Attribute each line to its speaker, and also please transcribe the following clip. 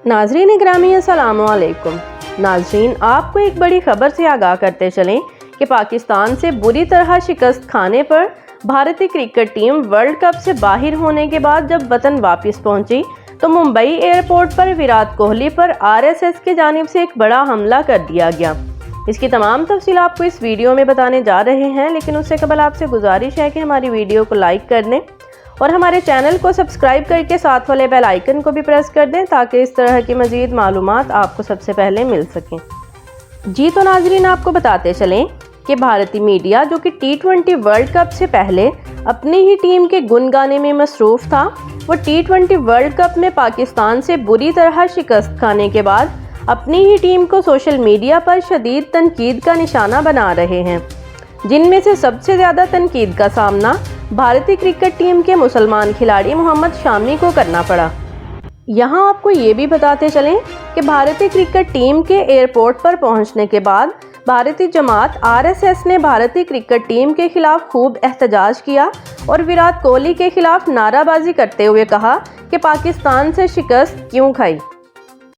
Speaker 1: ناظرین گرامی السلام علیکم۔ ناظرین آپ کو ایک بڑی خبر سے آگاہ کرتے چلیں کہ پاکستان سے بری طرح شکست کھانے پر بھارتی کرکٹ ٹیم ورلڈ کپ سے باہر ہونے کے بعد جب وطن واپس پہنچی تو ممبئی ایئرپورٹ پر ویرات کوہلی پر RSS کی جانب سے ایک بڑا حملہ کر دیا گیا۔ اس کی تمام تفصیل آپ کو اس ویڈیو میں بتانے جا رہے ہیں، لیکن اس سے قبل آپ سے گزارش ہے کہ ہماری ویڈیو کو لائک کر دیں اور ہمارے چینل کو سبسکرائب کر کے ساتھ والے بیل آئیکن کو بھی پریس کر دیں تاکہ اس طرح کی مزید معلومات آپ کو سب سے پہلے مل سکیں۔ جی تو ناظرین آپ کو بتاتے چلیں کہ بھارتی میڈیا جو کہ T20 ورلڈ کپ سے پہلے اپنی ہی ٹیم کے گن گانے میں مصروف تھا، وہ T20 ورلڈ کپ میں پاکستان سے بری طرح شکست کھانے کے بعد اپنی ہی ٹیم کو سوشل میڈیا پر شدید تنقید کا نشانہ بنا رہے ہیں، جن میں سے سب سے زیادہ تنقید کا سامنا بھارتی کرکٹ ٹیم کے مسلمان کھلاڑی محمد شامی کو کرنا پڑا۔ یہاں آپ کو یہ بھی بتاتے چلیں کہ بھارتی کرکٹ ٹیم کے ایئرپورٹ پر پہنچنے کے بعد بھارتی جماعت RSS نے بھارتی کرکٹ ٹیم کے خلاف خوب احتجاج کیا اور ویرات کوہلی کے خلاف نعرہ بازی کرتے ہوئے کہا کہ پاکستان سے شکست کیوں کھائی۔